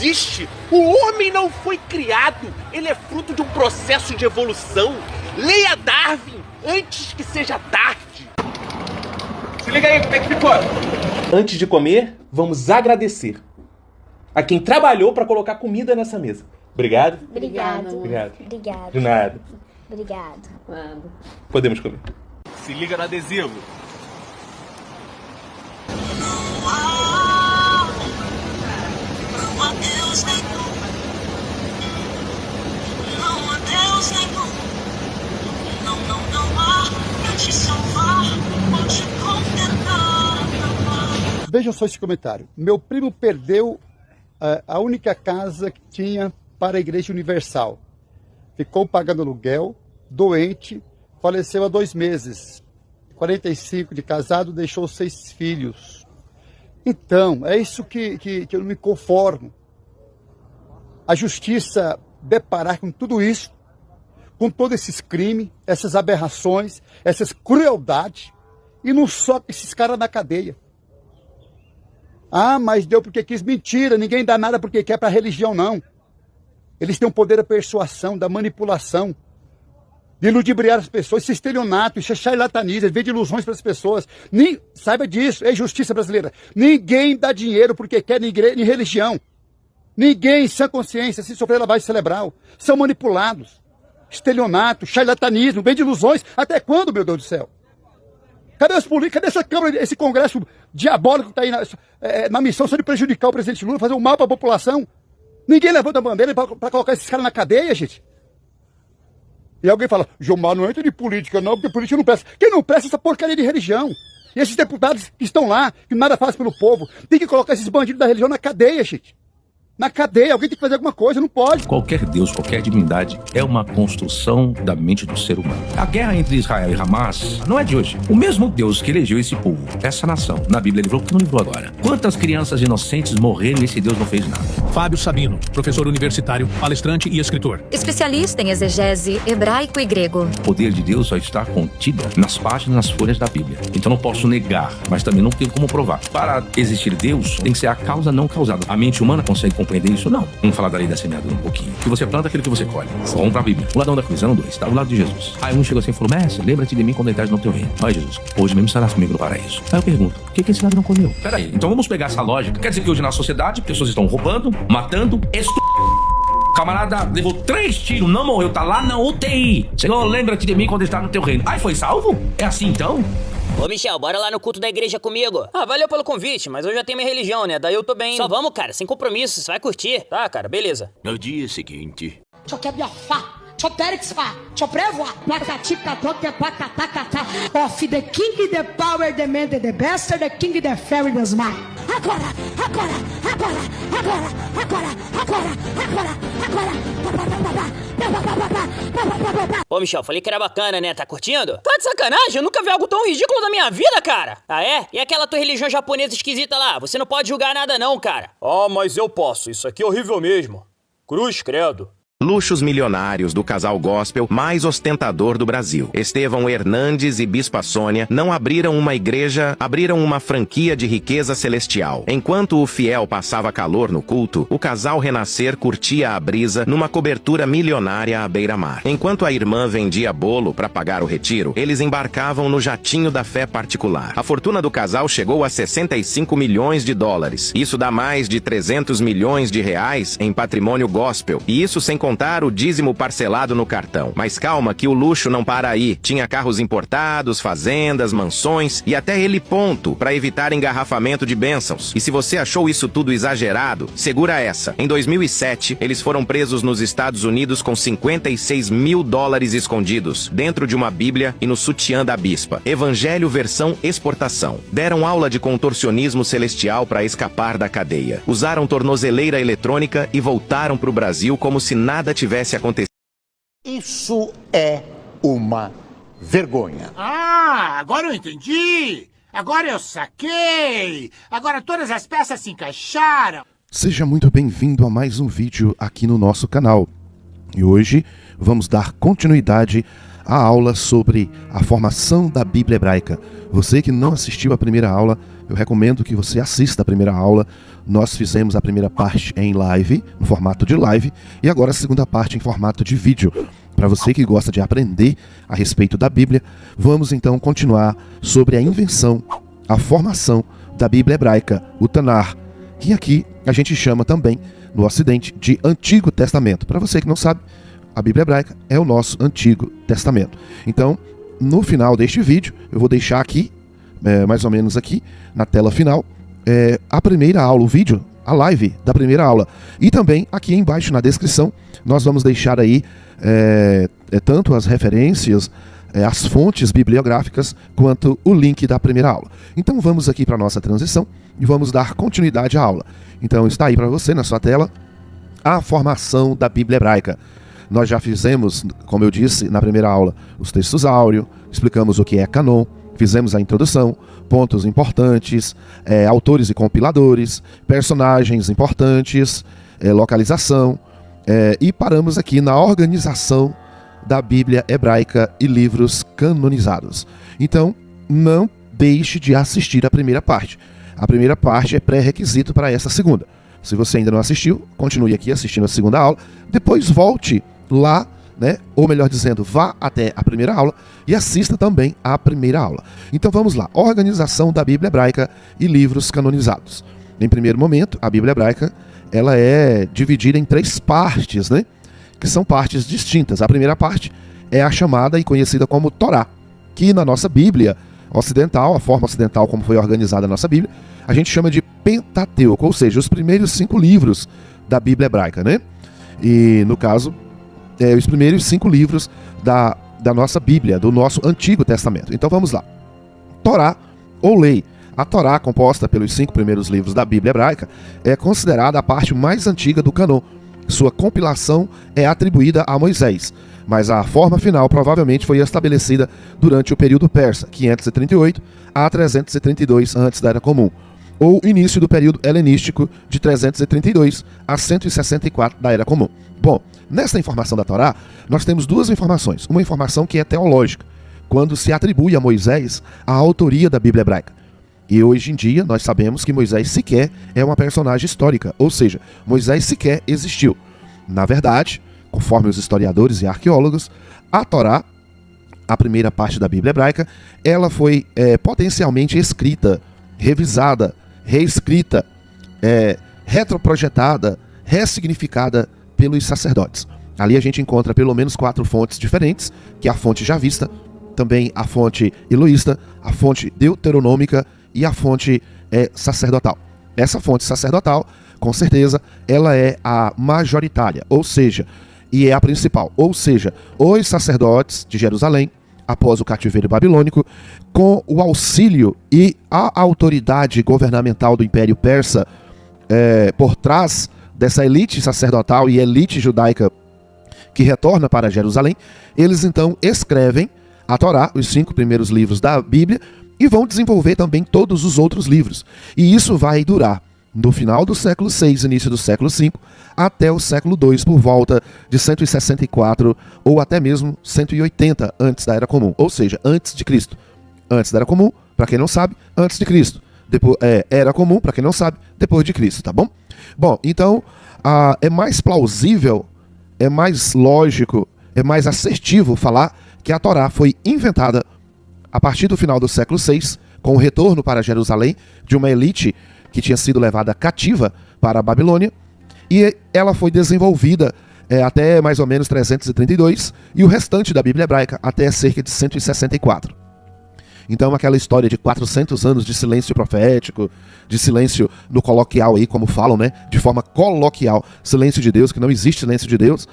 existe. O homem não foi criado. Ele é fruto de um processo de evolução. Leia Darwin antes que seja tarde. Se liga aí, como é que ficou? Antes de comer, vamos agradecer a quem trabalhou para colocar comida nessa mesa. Obrigado. Obrigado. Obrigado. Obrigado. De nada. Obrigado. Podemos comer. Se liga no adesivo. Vejam só esse comentário. Meu primo perdeu a única casa que tinha para a Igreja Universal. Ficou pagando aluguel, doente, faleceu há 2 meses. 45 de casado, deixou 6 filhos. Então, é isso que eu não me conformo. A justiça deparar com tudo isso, com todos esses crimes, essas aberrações, essas crueldades, e não soca esses caras na cadeia. Ah, mas deu porque quis. Mentira, ninguém dá nada porque quer para a religião, não. Eles têm o poder da persuasão, da manipulação, de ludibriar as pessoas, esse estelionato, esse charlatanismo, vende ilusões para as pessoas. Saiba disso, é justiça brasileira. Ninguém dá dinheiro porque quer nem religião. Ninguém, sem consciência, se sofrer lavagem cerebral, são manipulados. Estelionato, charlatanismo, vende ilusões. Até quando, meu Deus do céu? Cadê os políticos? Cadê essa Câmara, esse Congresso diabólico que está aí na missão só de prejudicar o presidente Lula, fazer um mal para a população? Ninguém levanta a bandeira para colocar esses caras na cadeia, gente. E alguém fala, Gilmar, não entra de política não, porque política não presta. Quem não presta é essa porcaria de religião. E esses deputados que estão lá, que nada fazem pelo povo, tem que colocar esses bandidos da religião na cadeia, gente. Na cadeia, alguém tem que fazer alguma coisa, não pode. Qualquer Deus, qualquer divindade é uma construção da mente do ser humano. A guerra entre Israel e Hamas não é de hoje. O mesmo Deus que elegeu esse povo, essa nação, na Bíblia livrou, porque não livrou agora. Quantas crianças inocentes morreram e esse Deus não fez nada? Fábio Sabino, professor universitário, palestrante e escritor. Especialista em exegese hebraico e grego. O poder de Deus só está contido nas páginas, nas folhas da Bíblia. Então não posso negar, mas também não tenho como provar. Para existir Deus, tem que ser a causa não causada. A mente humana consegue compreender isso? Não. Vamos falar da lei da semeadura um pouquinho. O que você planta, aquilo que você colhe. Vamos pra Bíblia. O ladrão da cruz, ano 2, tá do lado de Jesus. Aí um chegou assim e falou, mestre, lembra-te de mim quando entrares no teu reino. Olha, Jesus, hoje mesmo estarás comigo no paraíso. Aí eu pergunto, o que esse ladrão comeu? Peraí, então vamos pegar essa lógica. Quer dizer que hoje na sociedade, pessoas estão roubando, matando, camarada levou 3 tiros, não morreu, tá lá na UTI. Senhor, lembra-te de mim quando estar no teu reino. Aí foi salvo? É assim então? Ô, Michel, bora lá no culto da igreja comigo. Ah, valeu pelo convite, mas eu já tenho minha religião, né? Daí eu tô bem. Só vamos, cara, sem compromisso, você vai curtir. Tá, cara, beleza. No dia seguinte... Of the king, the power, the man, the best, the king, the fairy, the smart. Agora. Ô, Michel, falei que era bacana, né? Tá curtindo? Tá de sacanagem? Eu nunca vi algo tão ridículo na minha vida, cara. Ah, é? E aquela tua religião japonesa esquisita lá? Você não pode julgar nada não, cara. Ah, mas eu posso. Isso aqui é horrível mesmo. Cruz credo. Luxos milionários do casal gospel mais ostentador do Brasil. Estevão Hernandes e Bispa Sônia não abriram uma igreja, abriram uma franquia de riqueza celestial. Enquanto o fiel passava calor no culto, o casal Renascer curtia a brisa numa cobertura milionária à beira-mar. Enquanto a irmã vendia bolo para pagar o retiro, eles embarcavam no jatinho da fé particular. A fortuna do casal chegou a 65 milhões de dólares. Isso dá mais de 300 milhões de reais em patrimônio gospel. E isso sem contar o dízimo parcelado no cartão. Mas calma que o luxo não para aí. Tinha carros importados, fazendas, mansões e até heliponto para evitar engarrafamento de bênçãos. E se você achou isso tudo exagerado, segura essa. Em 2007, eles foram presos nos Estados Unidos com 56 mil dólares escondidos dentro de uma Bíblia e no sutiã da bispa. Evangelho versão exportação. Deram aula de contorcionismo celestial para escapar da cadeia. Usaram tornozeleira eletrônica e voltaram para o Brasil como se nada tivesse acontecido. Isso é uma vergonha. Ah, agora eu entendi. Agora eu saquei. Agora todas as peças se encaixaram. Seja muito bem-vindo a mais um vídeo aqui no nosso canal. E hoje vamos dar continuidade à aula sobre a formação da Bíblia hebraica. Você que não assistiu à primeira aula, eu recomendo que você assista a primeira aula. Nós fizemos a primeira parte em live, no formato de live, e agora a segunda parte em formato de vídeo. Para você que gosta de aprender a respeito da Bíblia, vamos então continuar sobre a invenção, a formação da Bíblia hebraica, o Tanar, que aqui a gente chama também, no Ocidente, de Antigo Testamento. Para você que não sabe, a Bíblia hebraica é o nosso Antigo Testamento. Então, no final deste vídeo, eu vou deixar aqui, mais ou menos aqui, na tela final, a primeira aula, o vídeo, a live da primeira aula. E também aqui embaixo na descrição, nós vamos deixar aí tanto as referências, as fontes bibliográficas, quanto o link da primeira aula. Então vamos aqui para a nossa transição e vamos dar continuidade à aula. Então está aí para você na sua tela a formação da Bíblia hebraica. Nós já fizemos, como eu disse na primeira aula, os textos áureos, explicamos o que é canon, fizemos a introdução, pontos importantes, autores e compiladores, personagens importantes, localização, e paramos aqui na organização da Bíblia hebraica e livros canonizados. Então, não deixe de assistir a primeira parte. A primeira parte é pré-requisito para essa segunda. Se você ainda não assistiu, continue aqui assistindo a segunda aula, depois volte lá, né? Ou melhor dizendo, vá até a primeira aula e assista também a primeira aula. Então vamos lá, organização da Bíblia hebraica e livros canonizados. Em primeiro momento, a Bíblia hebraica ela é dividida em 3 partes, né? Que são partes distintas. A primeira parte é a chamada e conhecida como Torá, que na nossa Bíblia ocidental, a forma ocidental como foi organizada a nossa Bíblia, a gente chama de Pentateuco, ou seja, os primeiros 5 livros da Bíblia hebraica, né? E no caso, os primeiros 5 livros da nossa Bíblia, do nosso Antigo Testamento. Então vamos lá. Torá ou lei. A Torá, composta pelos 5 primeiros livros da Bíblia hebraica, é considerada a parte mais antiga do cânon. Sua compilação é atribuída a Moisés, mas a forma final provavelmente foi estabelecida durante o período persa, 538 a 332 a.C., ou início do período helenístico, de 332 a 164 da Era Comum. Bom, nesta informação da Torá, nós temos 2 informações. Uma informação que é teológica, quando se atribui a Moisés a autoria da Bíblia hebraica. E hoje em dia nós sabemos que Moisés sequer é uma personagem histórica, ou seja, Moisés sequer existiu. Na verdade, conforme os historiadores e arqueólogos, a Torá, a primeira parte da Bíblia hebraica, ela foi potencialmente escrita, revisada, reescrita, retroprojetada, ressignificada pelos sacerdotes. Ali a gente encontra pelo menos 4 fontes diferentes, que é a fonte javista, também a fonte eloísta, a fonte deuteronômica e a fonte sacerdotal. Essa fonte sacerdotal, com certeza, ela é a majoritária, ou seja, e é a principal. Ou seja, os sacerdotes de Jerusalém, após o cativeiro babilônico, com o auxílio e a autoridade governamental do Império Persa, por trás dessa elite sacerdotal e elite judaica que retorna para Jerusalém, eles então escrevem a Torá, os 5 primeiros livros da Bíblia, e vão desenvolver também todos os outros livros. E isso vai durar do final do século VI, início do século V, até o século II, por volta de 164 ou até mesmo 180 antes da Era Comum, ou seja, antes de Cristo. Antes da Era Comum, para quem não sabe, antes de Cristo. Depois, Era Comum, para quem não sabe, depois de Cristo, tá bom? Bom, então, é mais plausível, é mais lógico, é mais assertivo falar que a Torá foi inventada a partir do final do século VI, com o retorno para Jerusalém de uma elite que tinha sido levada cativa para a Babilônia, e ela foi desenvolvida até mais ou menos 332, e o restante da Bíblia hebraica até cerca de 164. Então aquela história de 400 anos de silêncio profético, de silêncio no coloquial aí, como falam, né? De forma coloquial, silêncio de Deus, que não existe silêncio de Deus,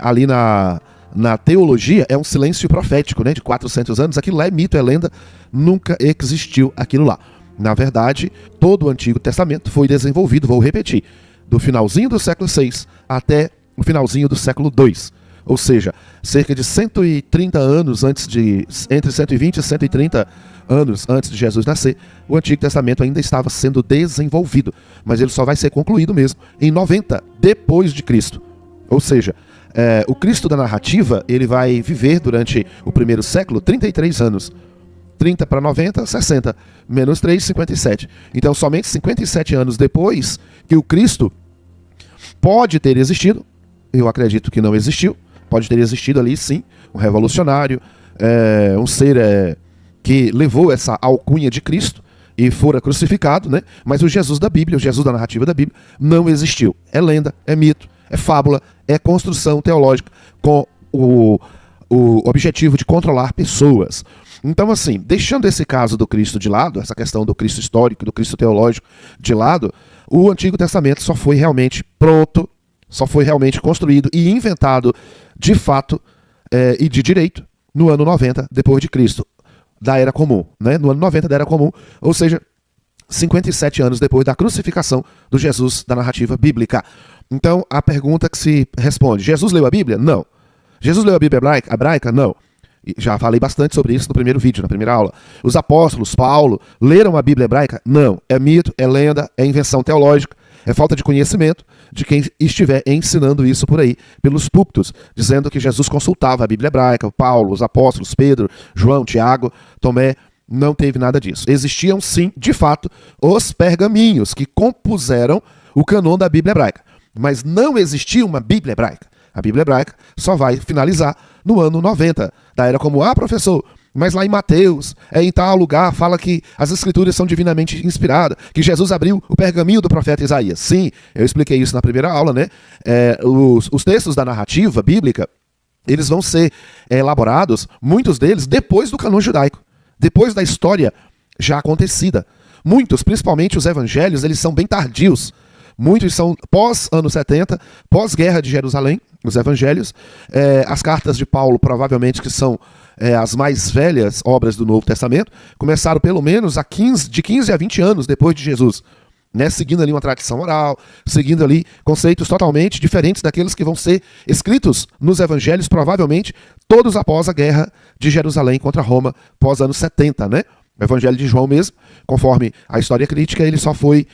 ali na teologia é um silêncio profético, né? De 400 anos, aquilo lá é mito, é lenda, nunca existiu aquilo lá. Na verdade, todo o Antigo Testamento foi desenvolvido, vou repetir, do finalzinho do século VI até o finalzinho do século II. Ou seja, cerca de 130 anos entre 120 e 130 anos antes de Jesus nascer, o Antigo Testamento ainda estava sendo desenvolvido, mas ele só vai ser concluído mesmo em 90 depois de Cristo. Ou seja, o Cristo da narrativa, ele vai viver durante o primeiro século 33 anos. 30 para 90, 60. Menos 3, 57. Então, somente 57 anos depois que o Cristo pode ter existido, eu acredito que não existiu, pode ter existido ali, sim, um revolucionário, um ser que levou essa alcunha de Cristo e fora crucificado, né? Mas o Jesus da Bíblia, o Jesus da narrativa da Bíblia, não existiu. É lenda, é mito, é fábula, é construção teológica com o objetivo de controlar pessoas. Então, assim, deixando esse caso do Cristo de lado, essa questão do Cristo histórico, do Cristo teológico de lado, o Antigo Testamento só foi realmente pronto, só foi realmente construído e inventado de fato e de direito no ano 90 depois de Cristo, da Era Comum, né? No ano 90 da Era Comum, ou seja, 57 anos depois da crucificação do Jesus da narrativa bíblica. Então, a pergunta que se responde, Jesus leu a Bíblia? Não. Jesus leu a Bíblia hebraica? Não. Já falei bastante sobre isso no primeiro vídeo, na primeira aula. Os apóstolos, Paulo, leram a Bíblia hebraica? Não. É mito, é lenda, é invenção teológica, é falta de conhecimento de quem estiver ensinando isso por aí, pelos púlpitos, dizendo que Jesus consultava a Bíblia hebraica, Paulo, os apóstolos, Pedro, João, Tiago, Tomé. Não teve nada disso. Existiam, sim, de fato, os pergaminhos que compuseram o cânon da Bíblia hebraica. Mas não existia uma Bíblia hebraica. A Bíblia hebraica só vai finalizar no ano 90 da Era Comum. Professor, mas lá em Mateus, em tal lugar, fala que as escrituras são divinamente inspiradas, que Jesus abriu o pergaminho do profeta Isaías. Sim, eu expliquei isso na primeira aula, né? Os textos da narrativa bíblica, eles vão ser elaborados, muitos deles, depois do cânon judaico, depois da história já acontecida. Muitos, principalmente os evangelhos, eles são bem tardios. Muitos são pós-ano 70, pós-guerra de Jerusalém, os evangelhos. As cartas de Paulo, provavelmente, que são as mais velhas obras do Novo Testamento, começaram pelo menos de 15 a 20 anos depois de Jesus, né? Seguindo ali uma tradição oral, seguindo ali conceitos totalmente diferentes daqueles que vão ser escritos nos evangelhos, provavelmente todos após a guerra de Jerusalém contra Roma, pós-ano 70, né? O evangelho de João mesmo, conforme a história crítica, ele só foi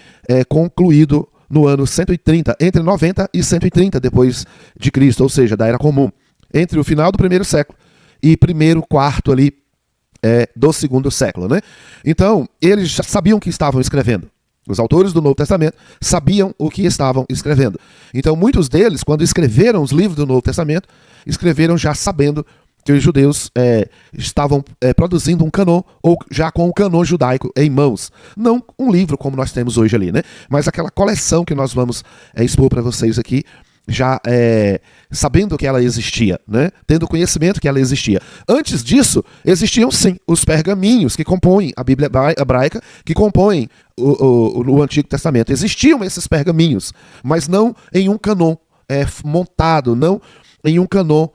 concluído no ano 130, entre 90 e 130 depois de Cristo, ou seja, da Era Comum, entre o final do primeiro século e primeiro quarto ali do segundo século, né? Então, eles já sabiam o que estavam escrevendo. Os autores do Novo Testamento sabiam o que estavam escrevendo. Então, muitos deles, quando escreveram os livros do Novo Testamento, escreveram já sabendo que os judeus estavam produzindo um cânon, ou já com o cânon judaico em mãos. Não um livro como nós temos hoje ali, né? Mas aquela coleção que nós vamos expor para vocês aqui, já sabendo que ela existia, né? Tendo conhecimento que ela existia. Antes disso, existiam sim os pergaminhos que compõem a Bíblia hebraica, que compõem o Antigo Testamento. Existiam esses pergaminhos, mas não em um cânon montado, não em um cânon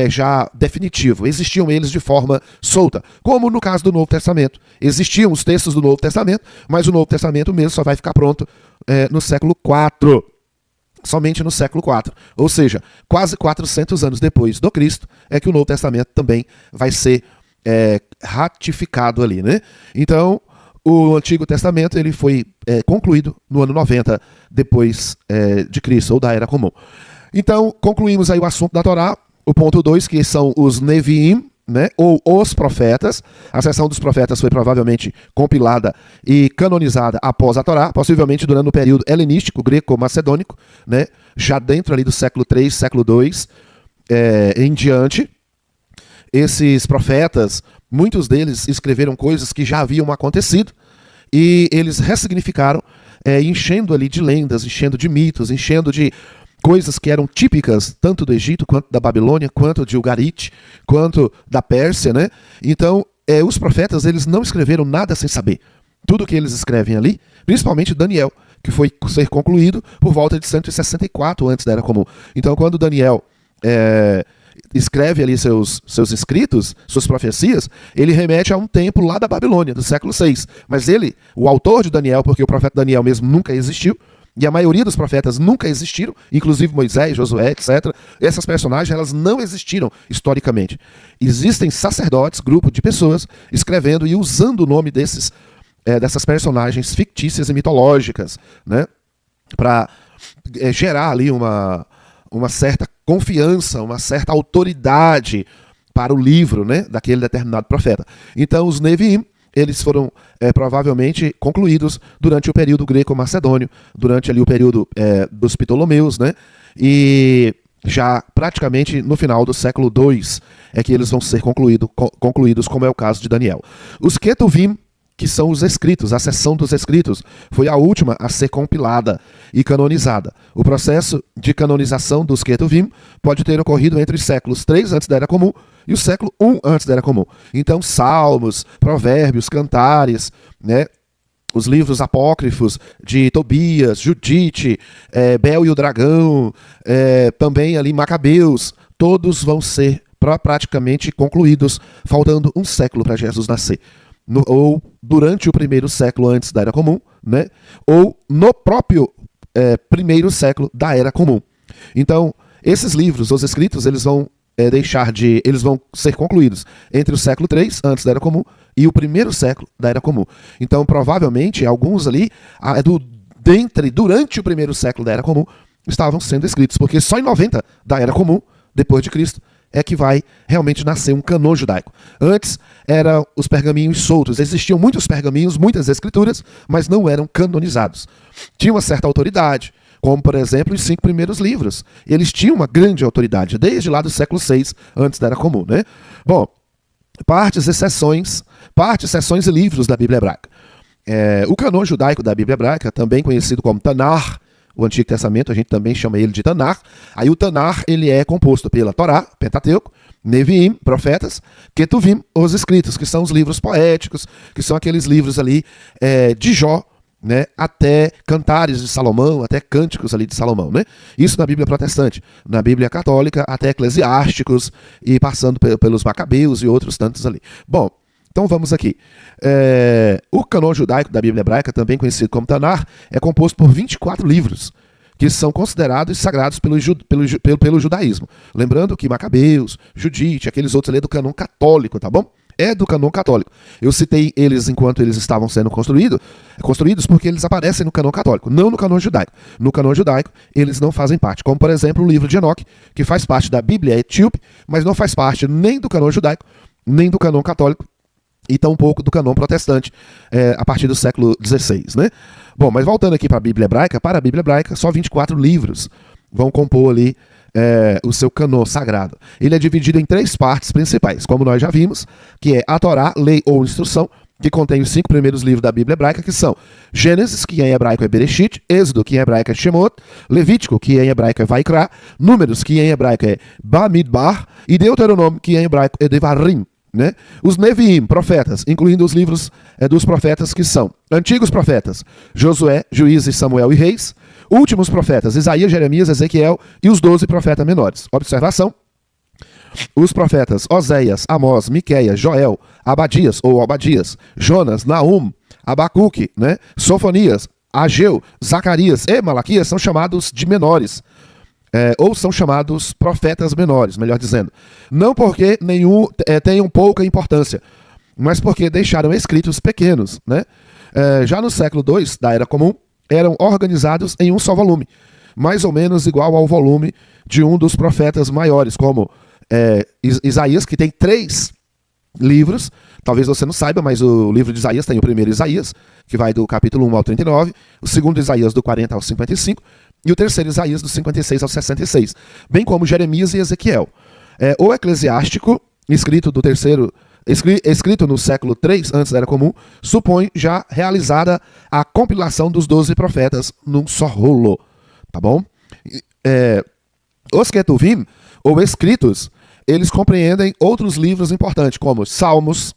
já definitivo. Existiam eles de forma solta, como no caso do Novo Testamento. Existiam os textos do Novo Testamento, mas o Novo Testamento mesmo só vai ficar pronto no século IV. Somente no século IV. Ou seja, quase 400 anos depois do Cristo é que o Novo Testamento também vai ser ratificado ali, né? Então, o Antigo Testamento ele foi concluído no ano 90 depois de Cristo, ou da Era Comum. Então, concluímos aí o assunto da Torá, o ponto 2, que são os Neviim, né, ou os profetas. A seção dos profetas foi provavelmente compilada e canonizada após a Torá, possivelmente durante o período helenístico, greco-macedônico, né, já dentro ali do século III, século II em diante. Esses profetas, muitos deles escreveram coisas que já haviam acontecido e eles ressignificaram, enchendo ali de lendas, enchendo de mitos, enchendo de coisas que eram típicas tanto do Egito, quanto da Babilônia, quanto de Ugarit, quanto da Pérsia, né? Então, os profetas, eles não escreveram nada sem saber. Tudo que eles escrevem ali, principalmente Daniel, que foi ser concluído por volta de 164 antes da Era Comum. Então, quando Daniel escreve ali seus escritos, suas profecias, ele remete a um tempo lá da Babilônia, do século VI. Mas ele, o autor de Daniel, porque o profeta Daniel mesmo nunca existiu, e a maioria dos profetas nunca existiram, inclusive Moisés, Josué, etc. Essas personagens, elas não existiram historicamente. Existem sacerdotes, grupo de pessoas, escrevendo e usando o nome dessas personagens fictícias e mitológicas, né, para gerar ali uma certa confiança, uma certa autoridade para o livro, né, daquele determinado profeta. Então os Neviim, eles foram provavelmente concluídos durante o período greco-macedônio, durante ali o período dos Ptolomeus, né, e já praticamente no final do século II é que eles vão ser concluídos, como é o caso de Daniel. Os Ketuvim, que são os escritos, a seção dos escritos, foi a última a ser compilada e canonizada. O processo de canonização dos Ketuvim pode ter ocorrido entre os séculos 3 antes da Era Comum e o século 1 antes da Era Comum. Então, Salmos, Provérbios, Cantares, né, os livros apócrifos de Tobias, Judite, Bel e o Dragão, também ali Macabeus, todos vão ser praticamente concluídos, faltando um século para Jesus nascer. Ou durante o primeiro século antes da Era Comum, né? Ou no próprio primeiro século da Era Comum. Então, esses livros, os escritos, eles vão eles vão ser concluídos entre o século III antes da Era Comum e o primeiro século da Era Comum. Então, provavelmente, alguns ali, durante o primeiro século da Era Comum, estavam sendo escritos, porque só em 90 da Era Comum, depois de Cristo, é que vai realmente nascer um cânon judaico. Antes, eram os pergaminhos soltos. Existiam muitos pergaminhos, muitas escrituras, mas não eram canonizados. Tinha uma certa autoridade, como, por exemplo, os 5 primeiros livros. Eles tinham uma grande autoridade, desde lá do século VI, antes da Era Comum, né? Bom, partes, seções e livros da Bíblia Hebraica. O cânon judaico da Bíblia Hebraica, também conhecido como Tanar, o Antigo Testamento, a gente também chama ele de Tanar. Aí o Tanar, ele é composto pela Torá, Pentateuco, Neviim, profetas, Ketuvim, os escritos, que são os livros poéticos, que são aqueles livros ali de Jó, né, até Cantares de Salomão, até Cânticos ali de Salomão, né? Isso na Bíblia protestante. Na Bíblia católica, até Eclesiásticos, e passando pelos Macabeus e outros tantos ali. Bom, então vamos aqui. O cânon judaico da Bíblia Hebraica, também conhecido como Tanar, é composto por 24 livros, que são considerados sagrados pelo judaísmo. Lembrando que Macabeus, Judite, aqueles outros ali é do cânon católico, tá bom? É do cânon católico. Eu citei eles enquanto eles estavam sendo construídos porque eles aparecem no cânon católico, não no cânon judaico. No cânon judaico, eles não fazem parte. Como, por exemplo, o livro de Enoque, que faz parte da Bíblia etíope, mas não faz parte nem do cânon judaico, nem do cânon católico, e tampouco do cânon protestante, a partir do século XVI, né? Bom, mas voltando aqui para a Bíblia Hebraica, só 24 livros vão compor ali o seu cânon sagrado. Ele é dividido em 3 partes principais, como nós já vimos, que é a Torá, lei ou instrução, que contém os 5 primeiros livros da Bíblia Hebraica, que são Gênesis, que em hebraico é Bereshit, Êxodo, que em hebraico é Shemot, Levítico, que em hebraico é Vaikra, Números, que em hebraico é Bamidbar, e Deuteronômio, que em hebraico é Devarim, né? Os Neviim, profetas, incluindo os livros dos profetas que são antigos profetas, Josué, Juízes, Samuel e Reis, últimos profetas, Isaías, Jeremias, Ezequiel e os 12 profetas menores. Observação: os profetas Oséias, Amós, Miqueias, Joel, Abadias ou Obadias, Jonas, Naum, Abacuque, né? Sofonias, Ageu, Zacarias e Malaquias são chamados de menores. Ou são chamados profetas menores, melhor dizendo. Não porque nenhum tenham pouca importância, mas porque deixaram escritos pequenos, né? Já no século II da Era Comum, eram organizados em um só volume, mais ou menos igual ao volume de um dos profetas maiores, como Isaías, que tem 3 livros. Talvez você não saiba, mas o livro de Isaías tem o primeiro Isaías, que vai do capítulo 1 ao 39, o segundo Isaías do 40 ao 55, e o terceiro Isaías do 56 ao 66, bem como Jeremias e Ezequiel. O Eclesiástico, escrito no século III antes da Era Comum, supõe já realizada a compilação dos 12 profetas num só rolo, tá bom? Os Ketuvim, ou escritos, eles compreendem outros livros importantes, como Salmos,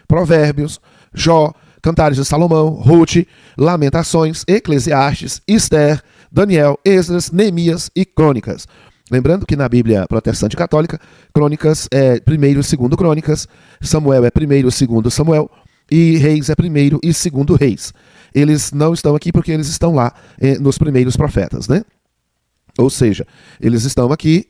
Provérbios, Jó, Cantares de Salomão, Ruth, Lamentações, Eclesiastes, Esther, Daniel, Esdras, Neemias e Crônicas. Lembrando que na Bíblia protestante católica, Crônicas é 1º e 2º Crônicas, Samuel é 1º e 2º Samuel, e Reis é 1º e 2º Reis. Eles não estão aqui porque eles estão lá nos primeiros profetas, né? Ou seja, eles estão aqui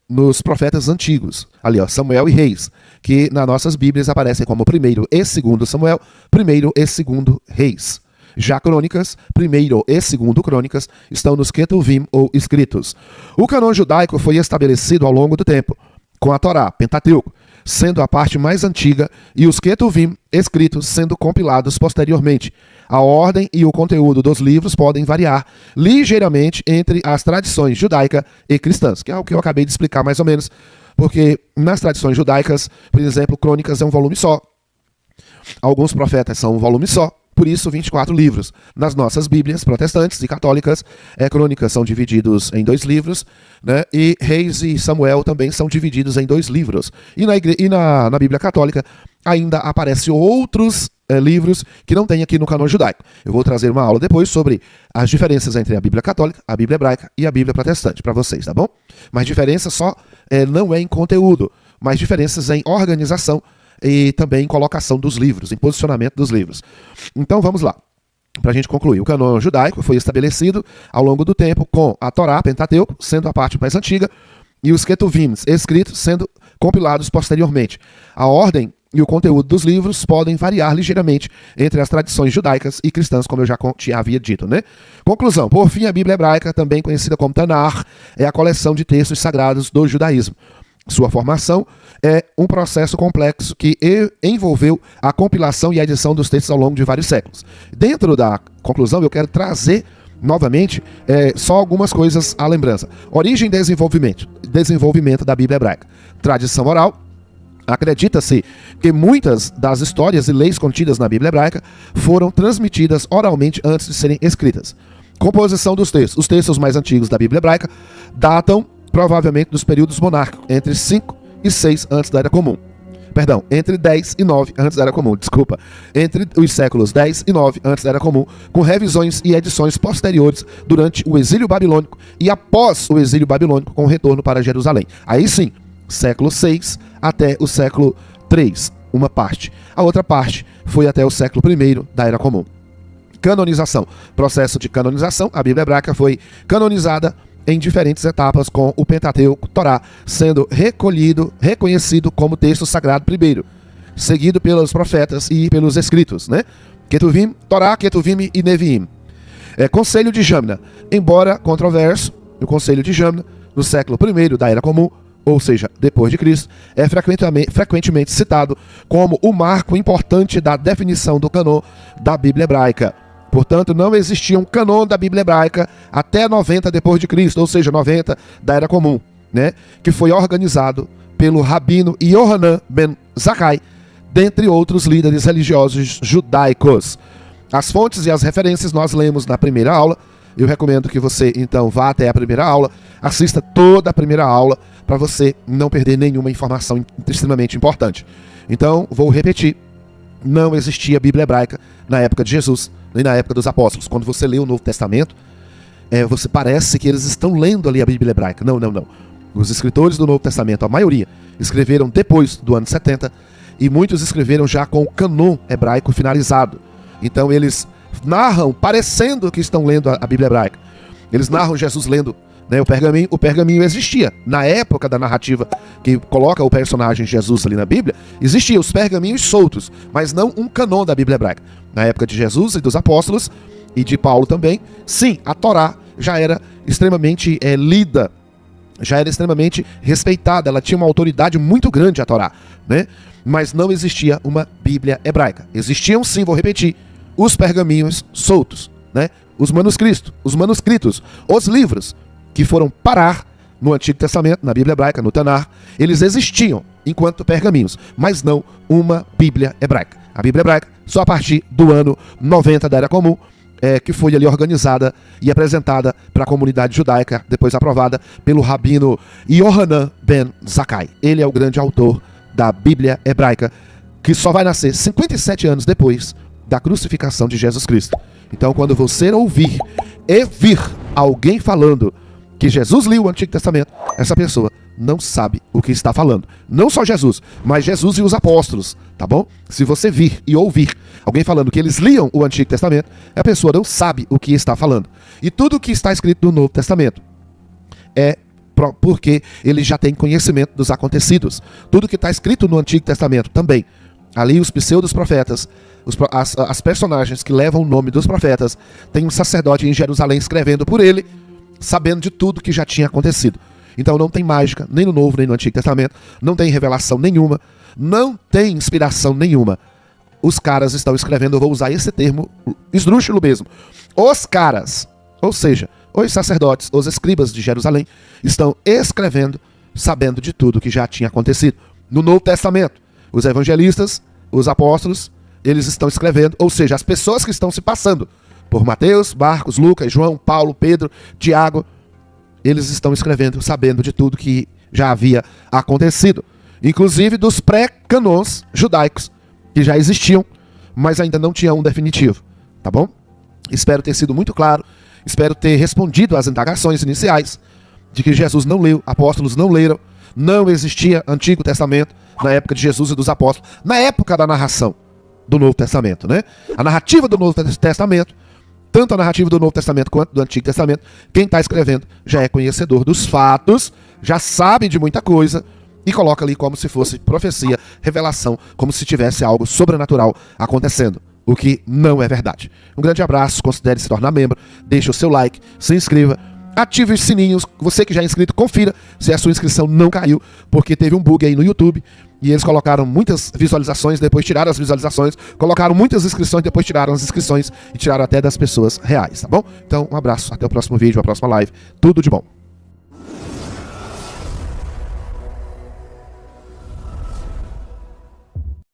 nos profetas antigos, ali ó, Samuel e Reis, que nas nossas Bíblias aparecem como 1º e 2º Samuel, 1º e 2º Reis. Já Crônicas, 1º e 2º Crônicas, estão nos Ketuvim ou escritos. O cânon judaico foi estabelecido ao longo do tempo, com a Torá, Pentateuco, sendo a parte mais antiga, e os Ketuvim, escritos, sendo compilados posteriormente. A ordem e o conteúdo dos livros podem variar ligeiramente entre as tradições judaica e cristãs, que é o que eu acabei de explicar mais ou menos, porque nas tradições judaicas, por exemplo, Crônicas é um volume só, alguns profetas são um volume só, por isso 24 livros. Nas nossas Bíblias protestantes e católicas, Crônicas são divididos em 2 livros, né? E Reis e Samuel também são divididos em 2 livros. E na Bíblia católica ainda aparecem outros livros que não tem aqui no canônico judaico. Eu vou trazer uma aula depois sobre as diferenças entre a Bíblia católica, a Bíblia hebraica e a Bíblia protestante para vocês, tá bom? Mas diferença só não é em conteúdo, mas diferenças em organização e também em colocação dos livros, em posicionamento dos livros. Então vamos lá, para a gente concluir. O canônico judaico foi estabelecido ao longo do tempo com a Torá, Pentateuco, sendo a parte mais antiga, e os Ketuvim, escritos, sendo compilados posteriormente. A ordem e o conteúdo dos livros podem variar ligeiramente entre as tradições judaicas e cristãs, como eu já havia dito, né? Conclusão. Por fim, a Bíblia hebraica, também conhecida como Tanar, é a coleção de textos sagrados do judaísmo. Sua formação é um processo complexo que envolveu a compilação e a edição dos textos ao longo de vários séculos. Dentro da conclusão, eu quero trazer novamente só algumas coisas à lembrança. Origem e desenvolvimento da Bíblia hebraica. Tradição oral. Acredita-se que muitas das histórias e leis contidas na Bíblia hebraica foram transmitidas oralmente antes de serem escritas. Composição dos textos. Os textos mais antigos da Bíblia hebraica datam provavelmente dos períodos monárquicos, entre 5 e 6 antes da Era Comum. Perdão, entre 10 e 9 antes da Era Comum, desculpa. Entre os séculos 10 e 9 antes da Era Comum, com revisões e edições posteriores durante o exílio babilônico e após o exílio babilônico com o retorno para Jerusalém. Aí sim, século 6 até o século 3, uma parte. A outra parte foi até o século 1 da Era Comum. Canonização. Processo de canonização. A Bíblia hebraica foi canonizada em diferentes etapas, com o Pentateuco, Torá, sendo reconhecido como texto sagrado primeiro, seguido pelos profetas e pelos escritos, né? Ketuvim, Torá, Ketuvim e Neviim. Conselho de Jamna. Embora controverso, o Conselho de Jamna, no século I da Era Comum, ou seja, depois de Cristo, é frequentemente citado como o marco importante da definição do cânon da Bíblia hebraica. Portanto, não existia um cânon da Bíblia hebraica até 90 depois de Cristo, ou seja, 90 da Era Comum, né? Que foi organizado pelo rabino Yohanan ben Zakkai, dentre outros líderes religiosos judaicos. As fontes e as referências nós lemos na primeira aula. Eu recomendo que você, então, vá até a primeira aula, assista toda a primeira aula, para você não perder nenhuma informação extremamente importante. Então, vou repetir. Não existia Bíblia hebraica na época de Jesus, nem na época dos apóstolos. Quando você lê o Novo Testamento, você parece que eles estão lendo ali a Bíblia hebraica. Não, não, não. Os escritores do Novo Testamento, a maioria, escreveram depois do ano 70, e muitos escreveram já com o cânon hebraico finalizado. Então eles narram, parecendo que estão lendo a Bíblia hebraica. Eles narram Jesus lendo, né, o pergaminho existia. Na época da narrativa que coloca o personagem Jesus ali na Bíblia, existia os pergaminhos soltos, mas não um cânon da Bíblia hebraica. Na época de Jesus e dos apóstolos, e de Paulo também, sim, a Torá já era extremamente lida, já era extremamente respeitada, ela tinha uma autoridade muito grande, a Torá, né? Mas não existia uma Bíblia hebraica. Existiam sim, vou repetir, os pergaminhos soltos, né? Os manuscritos, os livros que foram parar no Antigo Testamento, na Bíblia hebraica, no Tanar, eles existiam enquanto pergaminhos, mas não uma Bíblia hebraica. A Bíblia hebraica só a partir do ano 90 da Era Comum, que foi ali organizada e apresentada para a comunidade judaica, depois aprovada pelo rabino Yohanan ben Zakkai. Ele é o grande autor da Bíblia hebraica, que só vai nascer 57 anos depois da crucificação de Jesus Cristo. Então, quando você ouvir e vir alguém falando que Jesus liu o Antigo Testamento, essa pessoa não sabe o que está falando. Não só Jesus, mas Jesus e os apóstolos, tá bom? Se você vir e ouvir alguém falando que eles liam o Antigo Testamento, a pessoa não sabe o que está falando. E tudo o que está escrito no Novo Testamento é porque ele já tem conhecimento dos acontecidos. Tudo que está escrito no Antigo Testamento também. Ali os pseudos profetas, as personagens que levam o nome dos profetas, tem um sacerdote em Jerusalém escrevendo por ele, sabendo de tudo que já tinha acontecido. Então não tem mágica, nem no Novo, nem no Antigo Testamento, não tem revelação nenhuma, não tem inspiração nenhuma. Os caras estão escrevendo, eu vou usar esse termo esdrúxulo mesmo. Os caras, ou seja, os sacerdotes, os escribas de Jerusalém, estão escrevendo, sabendo de tudo que já tinha acontecido. No Novo Testamento, os evangelistas, os apóstolos, eles estão escrevendo, ou seja, as pessoas que estão se passando por Mateus, Marcos, Lucas, João, Paulo, Pedro, Tiago, eles estão escrevendo, sabendo de tudo que já havia acontecido. Inclusive dos pré-canons judaicos, que já existiam, mas ainda não tinham um definitivo, tá bom? Espero ter sido muito claro, espero ter respondido às indagações iniciais de que Jesus não leu, apóstolos não leram, não existia Antigo Testamento na época de Jesus e dos apóstolos, na época da narração do Novo Testamento, né? A narrativa do Novo Testamento, tanto a narrativa do Novo Testamento quanto do Antigo Testamento, quem está escrevendo já é conhecedor dos fatos, já sabe de muita coisa, e coloca ali como se fosse profecia, revelação, como se tivesse algo sobrenatural acontecendo, o que não é verdade. Um grande abraço, considere se tornar membro, deixe o seu like, se inscreva, ative os sininhos, você que já é inscrito, confira se a sua inscrição não caiu, porque teve um bug aí no YouTube, e eles colocaram muitas visualizações, depois tiraram as visualizações, colocaram muitas inscrições, depois tiraram as inscrições, e tiraram até das pessoas reais, tá bom? Então, um abraço, até o próximo vídeo, a próxima live, tudo de bom.